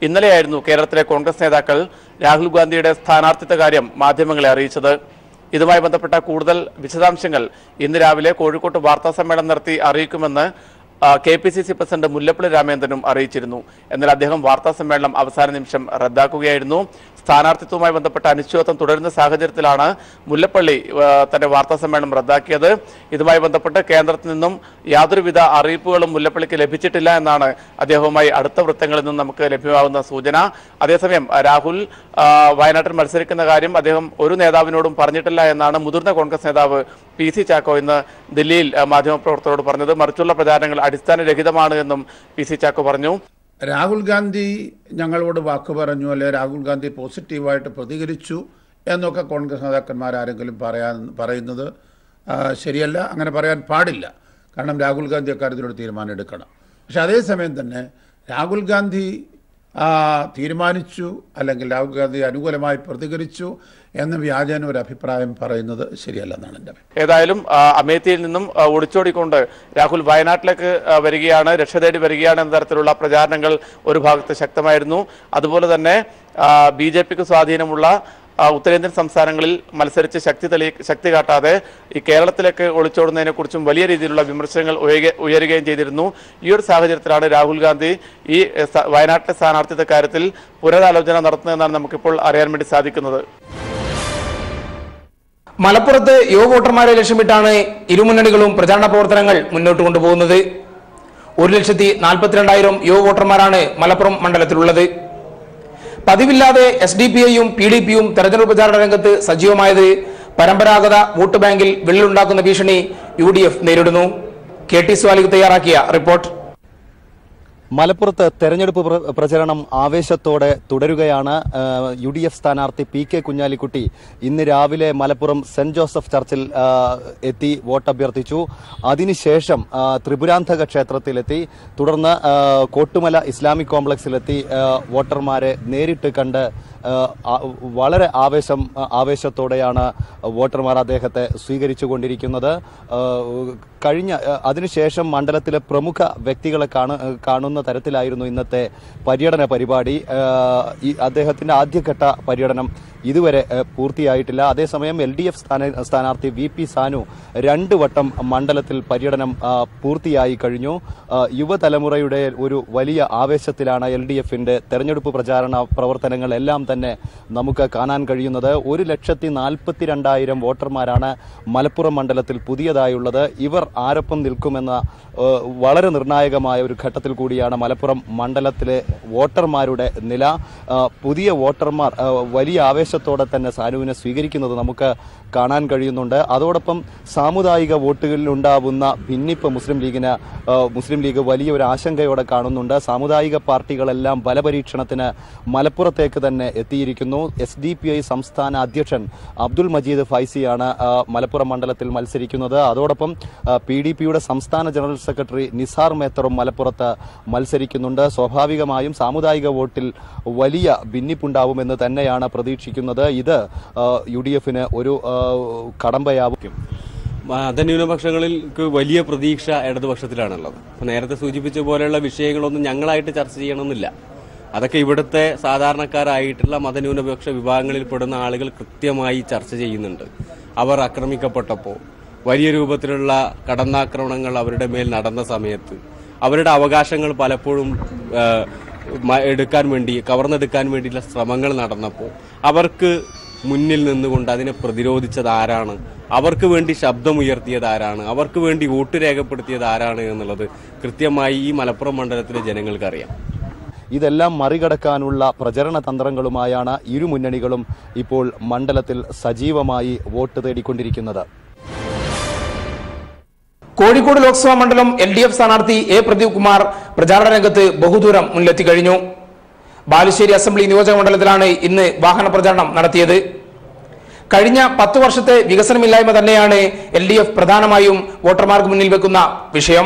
ഇന്നലെയായിരുന്നു കേരളത്തിലെ കോൺഗ്രസ് നേതാക്കൾ രാഹുൽ ഗാന്ധിയുടെ സ്ഥാനാർത്ഥിത്വ കാര്യം മാധ്യമങ്ങളെ അറിയിച്ചത്. ഇതുമായി ബന്ധപ്പെട്ട കൂടുതൽ വിശദാംശങ്ങൾ ഇന്ന് രാവിലെ കോഴിക്കോട്ട് വാർത്താ സമ്മേളനം നടത്തി അറിയിക്കുമെന്ന് KPCC പ്രസിഡന്റ് മുല്ലപ്പള്ളി രാമചന്ദ്രനും അറിയിച്ചിരുന്നു. എന്നാൽ അദ്ദേഹം വാർത്താ സമ്മേളനം അവസാന നിമിഷം റദ്ദാക്കുകയായിരുന്നു. സ്ഥാനാർത്ഥിത്വവുമായി ബന്ധപ്പെട്ട അനിശ്ചിതത്വം തുടരുന്ന സാഹചര്യത്തിലാണ് മുല്ലപ്പള്ളി തന്റെ വാർത്താ സമ്മേളനം റദ്ദാക്കിയത്. ഇതുമായി ബന്ധപ്പെട്ട് കേന്ദ്രത്തിൽ നിന്നും യാതൊരുവിധ അറിയിപ്പുകളും മുല്ലപ്പള്ളിക്ക് ലഭിച്ചിട്ടില്ല എന്നാണ് അദ്ദേഹവുമായി അടുത്ത വൃത്തങ്ങളിൽ നിന്നും നമുക്ക് ലഭ്യമാകുന്ന സൂചന. അതേസമയം രാഹുൽ വയനാട്ടിൽ മത്സരിക്കുന്ന കാര്യം അദ്ദേഹം ഒരു നേതാവിനോടും പറഞ്ഞിട്ടില്ല എന്നാണ് മുതിർന്ന കോൺഗ്രസ് നേതാവ് PC ചാക്കോ ഇന്ന് ദില്ലിയിൽ മാധ്യമപ്രവർത്തകരോട് പറഞ്ഞത്. മറിച്ചുള്ള പ്രചാരണങ്ങൾ അടിസ്ഥാനരഹിതമാണ് എന്നും PC ചാക്കോ പറഞ്ഞു. രാഹുൽ ഗാന്ധി ഞങ്ങളോട് വാക്ക് പറഞ്ഞു, അല്ലെ രാഹുൽ ഗാന്ധി പോസിറ്റീവായിട്ട് പ്രതികരിച്ചു എന്നൊക്കെ കോൺഗ്രസ് നേതാക്കന്മാർ ആരെങ്കിലും പറയുന്നത് ശരിയല്ല. അങ്ങനെ പറയാൻ പാടില്ല. കാരണം രാഹുൽ ഗാന്ധി അക്കാര്യത്തിലൊരു തീരുമാനം എടുക്കണം. പക്ഷെ അതേസമയം തന്നെ രാഹുൽ ഗാന്ധി തീരുമാനിച്ചു അല്ലെങ്കിൽ രാഹുൽ ഗാന്ധി അനുകൂലമായി പ്രതികരിച്ചു എന്ന വ്യാജേന ഒരു അഭിപ്രായം പറയുന്നത് ശരിയല്ലെന്നാണ് എൻ്റെ അഭിപ്രായം. ഏതായാലും അമേത്തിയിൽ നിന്നും ഒളിച്ചോടിക്കൊണ്ട് രാഹുൽ വയനാട്ടിലേക്ക് വരികയാണ്, രക്ഷ തേടി വരികയാണ് എന്ന തരത്തിലുള്ള പ്രചാരണങ്ങൾ ഒരു ഭാഗത്ത് ശക്തമായിരുന്നു. അതുപോലെ തന്നെ BJPക്ക് സ്വാധീനമുള്ള ഉത്തരേന്ത്യൻ സംസ്ഥാനങ്ങളിൽ മത്സരിച്ച് ശക്തി കാട്ടാതെ ഈ കേരളത്തിലേക്ക് ഒളിച്ചോടുന്നതിനെ കുറിച്ചും വലിയ രീതിയിലുള്ള വിമർശനങ്ങൾ ഉയരുകയും ചെയ്തിരുന്നു. ഈ ഒരു സാഹചര്യത്തിലാണ് രാഹുൽ ഗാന്ധി ഈ വയനാട്ടിലെ സ്ഥാനാർത്ഥിത്വ കാര്യത്തിൽ പുനരാലോചന നടത്തുന്നതെന്നാണ് നമുക്കിപ്പോൾ അറിയാൻ വേണ്ടി സാധിക്കുന്നത്. മലപ്പുറത്ത് യുവ വോട്ടർമാരെ ലക്ഷ്യമിട്ടാണ് ഇരുമുന്നണികളും പ്രചാരണ പ്രവർത്തനങ്ങൾ മുന്നോട്ട് കൊണ്ടുപോകുന്നത്. 1,42,000 യുവ വോട്ടർമാരാണ് മലപ്പുറം മണ്ഡലത്തിലുള്ളത്. പതിവില്ലാതെ SDPIയും PDPയും തെരഞ്ഞെടുപ്പ് പ്രചാരണ രംഗത്ത് സജീവമായത് പരമ്പരാഗത വോട്ട് ബാങ്കിൽ വിള്ളലുണ്ടാക്കുന്ന ഭീഷണി UDF നേരിടുന്നു. KT സ്വാലിഹ് തയ്യാറാക്കിയ റിപ്പോർട്ട്. മലപ്പുറത്ത് തെരഞ്ഞെടുപ്പ് പ്രചരണം ആവേശത്തോടെ തുടരുകയാണ്. UDF സ്ഥാനാർത്ഥി PK കുഞ്ഞാലിക്കുട്ടി ഇന്ന് രാവിലെ മലപ്പുറം സെന്റ് ജോസഫ് ചർച്ചിൽ എത്തി വോട്ടഭ്യർത്ഥിച്ചു. അതിനുശേഷം ത്രിപുരാന്തക ക്ഷേത്രത്തിലെത്തി, തുടർന്ന് കോട്ടുമല ഇസ്ലാമിക് കോംപ്ലക്സിലെത്തി വോട്ടർമാരെ നേരിട്ട് കണ്ട് വളരെ ആവേശത്തോടെയാണ് വോട്ടർമാർ അദ്ദേഹത്തെ സ്വീകരിച്ചുകൊണ്ടിരിക്കുന്നത്. അതിനുശേഷം മണ്ഡലത്തിലെ പ്രമുഖ വ്യക്തികളെ കാണുന്ന തരത്തിലായിരുന്നു ഇന്നത്തെ പര്യടന പരിപാടി. അദ്ദേഹത്തിന്റെ ആദ്യഘട്ട പര്യടനം ഇതുവരെ പൂർത്തിയായിട്ടില്ല. അതേസമയം LDF സ്ഥാനാർത്ഥി VP സാനു 2 വട്ടം മണ്ഡലത്തിൽ പര്യടനം പൂർത്തിയായി കഴിഞ്ഞു. യുവതലമുറയുടെ ഒരു വലിയ ആവേശത്തിലാണ് LDFന്റെ തെരഞ്ഞെടുപ്പ് പ്രചാരണ പ്രവർത്തനങ്ങൾ എല്ലാം തന്നെ നമുക്ക് കാണാൻ കഴിയുന്നത്. 1,42,000 വോട്ടർമാരാണ് മലപ്പുറം മണ്ഡലത്തിൽ പുതിയതായുള്ളത്. ഇവർ ആരൊപ്പം നിൽക്കുമെന്ന വളരെ നിർണായകമായ ഒരു ഘട്ടത്തിൽ കൂടിയാണ് മലപ്പുറം മണ്ഡലത്തിലെ വോട്ടർമാരുടെ നില. പുതിയ വോട്ടർമാർ വലിയ ആവേശത്തോടെ തന്നെ സാനുവിനെ സ്വീകരിക്കുന്നത് നമുക്ക് കാണാൻ കഴിയുന്നുണ്ട്. അതോടൊപ്പം സാമുദായിക വോട്ടുകളിലുണ്ടാവുന്ന ഭിന്നിപ്പ് മുസ്ലിം ലീഗ് വലിയൊരു ആശങ്കയോടെ കാണുന്നുണ്ട്. സാമുദായിക പാർട്ടികളെല്ലാം ബലപരീക്ഷണത്തിന് മലപ്പുറത്തേക്ക് തന്നെ എത്തിയിരിക്കുന്നു. SDPI സംസ്ഥാന അധ്യക്ഷൻ അബ്ദുൽ മജീദ് ഫൈസിയാണ് മലപ്പുറം മണ്ഡലത്തിൽ മത്സരിക്കുന്നത്. അതോടൊപ്പം PDPയുടെ സംസ്ഥാന ജനറൽ സെക്രട്ടറി നിസാർ മേത്തറും മലപ്പുറത്ത് മത്സരിക്കുന്നുണ്ട്. സ്വാഭാവികമായും സാമുദായിക വോട്ടിൽ വലിയ ഭിന്നിപ്പുണ്ടാവുമെന്ന് തന്നെയാണ് പ്രതീക്ഷിക്കുന്നത്. ഇത് UDFന് ഒരു കടമ്പയാവും. മതന്യൂനപക്ഷങ്ങൾക്ക് വലിയ പ്രതീക്ഷ ഇടതുപക്ഷത്തിലാണുള്ളത്. നേരത്തെ സൂചിപ്പിച്ച പോലെയുള്ള വിഷയങ്ങളൊന്നും ഞങ്ങളായിട്ട് ചർച്ച ചെയ്യണമെന്നില്ല. അതൊക്കെ ഇവിടുത്തെ സാധാരണക്കാരായിട്ടുള്ള മതന്യൂനപക്ഷ വിഭാഗങ്ങളിൽ പെടുന്ന ആളുകൾ കൃത്യമായി ചർച്ച ചെയ്യുന്നുണ്ട്. അവർ ആക്രമിക്കപ്പെട്ടപ്പോൾ, വലിയ രൂപത്തിലുള്ള കടന്നാക്രമണങ്ങൾ അവരുടെ മേൽ നടന്ന സമയത്ത് അവരുടെ അവകാശങ്ങൾ പലപ്പോഴും കവർന്നെടുക്കാൻ വേണ്ടിയുള്ള ശ്രമങ്ങൾ നടന്നപ്പോൾ അവർക്ക് മുന്നിൽ നിന്നുകൊണ്ട് അതിനെ പ്രതിരോധിച്ചത് ആരാണ്? അവർക്ക് വേണ്ടി ശബ്ദമുയർത്തിയത് ആരാണ്, അവർക്ക് വേണ്ടി വോട്ട് രേഖപ്പെടുത്തിയത് ആരാണ് എന്നുള്ളത് കൃത്യമായി ഈ മലപ്പുറം മണ്ഡലത്തിലെ ജനങ്ങൾക്കറിയാം. ഇതെല്ലാം മറികടക്കാനുള്ള പ്രചരണ തന്ത്രങ്ങളുമായാണ് ഇരു മുന്നണികളും ഇപ്പോൾ മണ്ഡലത്തിൽ സജീവമായി വോട്ട് തേടിക്കൊണ്ടിരിക്കുന്നത്. കോഴിക്കോട് ലോക്സഭാ മണ്ഡലം LDF സ്ഥാനാർത്ഥി A. പ്രദീപ് കുമാർ പ്രചാരണ രംഗത്ത് ബഹുദൂരം മുന്നിലെത്തി കഴിഞ്ഞു. ബാലുശ്ശേരി അസംബ്ലി നിയോജക മണ്ഡലത്തിലാണ് ഇന്ന് വാഹന പ്രചാരണം നടത്തിയത്. കഴിഞ്ഞ 10 വർഷത്തെ വികസനമില്ലായ്മ തന്നെയാണ് LDF പ്രധാനമായും വോട്ടർമാർക്ക് മുന്നിൽ വെക്കുന്ന വിഷയം.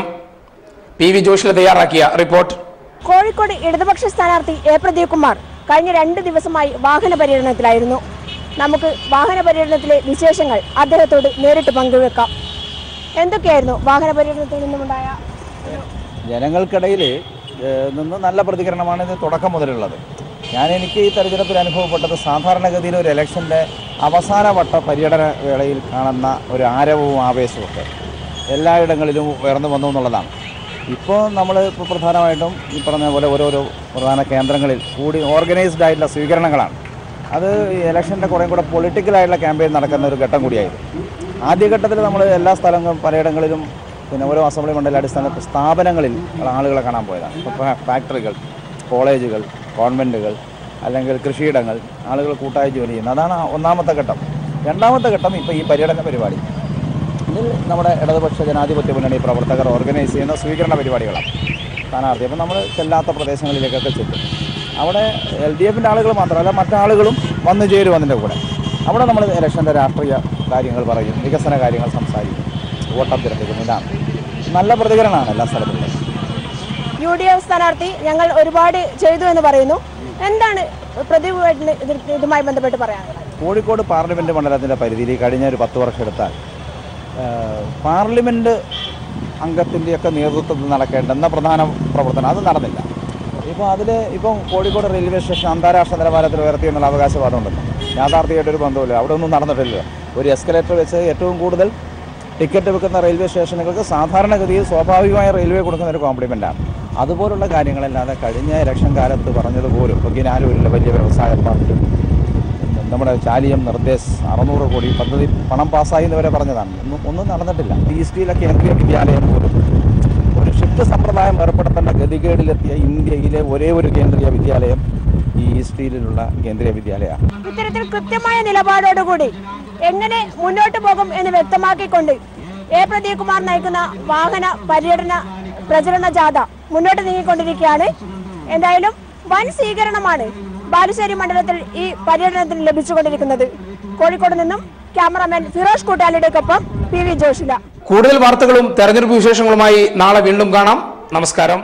PV ജോഷില തയ്യാറാക്കിയ റിപ്പോർട്ട്. കോഴിക്കോട് ഇടതുപക്ഷ സ്ഥാനാർത്ഥി A. പ്രദീപ് കുമാർ കഴിഞ്ഞ 2 ദിവസമായി വാഹന പര്യടനത്തിലായിരുന്നു. നമുക്ക് വാഹന പര്യടനത്തിലെ വിശേഷങ്ങൾ അദ്ദേഹത്തോട് നേരിട്ട് പങ്കുവെക്കാം. എന്തൊക്കെയായിരുന്നു വാഹന പര്യടനത്തിൽ നിന്നുമുണ്ടായ? ജനങ്ങൾക്കിടയിൽ നിന്ന് നല്ല പ്രതികരണമാണ് ഇത് തുടക്കം മുതലുള്ളത്. എനിക്ക് ഈ തെരഞ്ഞെടുപ്പിൽ അനുഭവപ്പെട്ടത് സാധാരണഗതിയിൽ ഒരു ഇലക്ഷൻ്റെ അവസാനവട്ട പര്യടന വേളയിൽ കാണുന്ന ഒരു ആരവവും ആവേശവും ഒക്കെ എല്ലായിടങ്ങളിലും ഉയർന്നു വന്നു എന്നുള്ളതാണ്. ഇപ്പോൾ നമ്മൾ പ്രധാനമായിട്ടും ഈ പറഞ്ഞ പോലെ ഓരോരോ പ്രധാന കേന്ദ്രങ്ങളിൽ കൂടി ഓർഗനൈസ്ഡ് ആയിട്ടുള്ള സ്വീകരണങ്ങളാണ്. അത് ഈ ഇലക്ഷൻ്റെ കുറേ കൂടെ പൊളിറ്റിക്കലായിട്ടുള്ള ക്യാമ്പയിൻ നടക്കുന്ന ഒരു ഘട്ടം കൂടിയായിരുന്നു. ആദ്യഘട്ടത്തിൽ നമ്മൾ എല്ലാ സ്ഥലങ്ങളും പലയിടങ്ങളിലും പിന്നെ ഓരോ അസംബ്ലി മണ്ഡല അടിസ്ഥാനത്തിൽ സ്ഥാപനങ്ങളിൽ ആളുകളെ കാണാൻ പോയതാണ്. ഇപ്പോൾ ഫാക്ടറികൾ, കോളേജുകൾ, കോൺവെൻറ്റുകൾ അല്ലെങ്കിൽ കൃഷിയിടങ്ങൾ ആളുകൾ കൂട്ടായി ജോലി ചെയ്യുന്നത്. അതാണ് ഒന്നാമത്തെ ഘട്ടം. രണ്ടാമത്തെ ഘട്ടം ഇപ്പോൾ ഈ പര്യടന പരിപാടി. ഇതിൽ നമ്മുടെ ഇടതുപക്ഷ ജനാധിപത്യ മുന്നണി പ്രവർത്തകർ ഓർഗനൈസ് ചെയ്യുന്ന സ്വീകരണ പരിപാടികളാണ് സ്ഥാനാർത്ഥി. അപ്പോൾ നമ്മൾ ചെല്ലാത്ത പ്രദേശങ്ങളിലേക്കൊക്കെ ചെല്ലും. അവിടെ LDFൻ്റെ ആളുകൾ മാത്രമല്ല മറ്റാളുകളും വന്നു ചേരും അതിൻ്റെ കൂടെ. അവിടെ നമ്മൾ ഇലക്ഷൻ്റെ രാഷ്ട്രീയ കാര്യങ്ങൾ പറയും, വികസന കാര്യങ്ങൾ സംസാരിക്കും, വോട്ടഭ്യർത്ഥിക്കും. ഇതാണ് നല്ല പ്രതികരണമാണ് എല്ലാ സ്ഥലത്തും. UDF സ്ഥാനാർത്ഥി ഞങ്ങൾ ഒരുപാട് ചെയ്തു എന്ന് പറയുന്നു. എന്താണ് പ്രദീപ് ഇതുമായി ബന്ധപ്പെട്ട് പറയാനുള്ളത്? കോഴിക്കോട് പാർലമെൻറ്റ് മണ്ഡലത്തിൻ്റെ പരിധിയിൽ കഴിഞ്ഞ ഒരു 10 വർഷം എടുത്താൽ പാർലമെൻറ്റ് അംഗത്തിൻ്റെയൊക്കെ നേതൃത്വത്തിൽ നടക്കേണ്ടുന്ന പ്രധാന പ്രവർത്തനം അത് നടന്നില്ല. ഇപ്പം കോഴിക്കോട് റെയിൽവേ സ്റ്റേഷൻ അന്താരാഷ്ട്ര നിലവാരത്തിൽ ഉയർത്തി എന്നുള്ള അവകാശവാദമുണ്ടല്ലോ. യാഥാർത്ഥ്യമായിട്ടൊരു ബന്ധമില്ല. അവിടെ ഒന്നും നടന്നിട്ടില്ല. ഒരു എസ്കലേറ്റർ വെച്ച് ഏറ്റവും കൂടുതൽ ടിക്കറ്റ് വെക്കുന്ന റെയിൽവേ സ്റ്റേഷനുകൾക്ക് സാധാരണഗതിയിൽ സ്വാഭാവികമായ റെയിൽവേ കൊടുക്കുന്ന ഒരു കോംപ്ലിമെൻ്റാണ്. അതുപോലുള്ള കാര്യങ്ങളല്ലാതെ കഴിഞ്ഞ ഇലക്ഷൻ കാലത്ത് പറഞ്ഞതുപോലും പൊക്കിനാലൂരിലെ വലിയ വ്യവസായ പാർക്ക്, നമ്മുടെ ചാലിയം നിർദ്ദേശ് 600 കോടി പദ്ധതി പണം പാസ്സായി എന്ന് വരെ പറഞ്ഞതാണ്. ഒന്നും നടന്നിട്ടില്ല. ഈസ്റ്റിലെ കേന്ദ്രീയ വിദ്യാലയം പോലും ഒരു ഷിഫ്റ്റ് സമ്പ്രദായം ഏർപ്പെടുത്തേണ്ട ഗതികേടിലെത്തിയ ഇന്ത്യയിലെ ഒരേ ഒരു കേന്ദ്രീയ വിദ്യാലയം ഈ ഈസ്റ്റിലുള്ള കേന്ദ്രീയ വിദ്യാലയമാണ്. ഇത്തരത്തിൽ കൃത്യമായ നിലപാടോടുകൂടി എങ്ങനെ മുന്നോട്ട് പോകും എന്ന് വ്യക്തമാക്കിക്കൊണ്ട് A. പ്രദീപ് കുമാർ നയിക്കുന്ന വാഹന പ്രചരണ ജാഥ മുന്നോട്ട് നീങ്ങിക്കൊണ്ടിരിക്കുകയാണ്. എന്തായാലും വൻ സ്വീകരണമാണ് ബാലുശ്ശേരി മണ്ഡലത്തിൽ ഈ പര്യടനത്തിന് ലഭിച്ചുകൊണ്ടിരിക്കുന്നത്. കോഴിക്കോട് നിന്നും ക്യാമറാമാൻ ഫിറോസ് കൂട്ടാലിയുടെയൊപ്പം PV ജോഷില. കൂടുതൽ വാർത്തകളും തെരഞ്ഞെടുപ്പ് വിശേഷങ്ങളുമായി നാളെ വീണ്ടും കാണാം. നമസ്കാരം.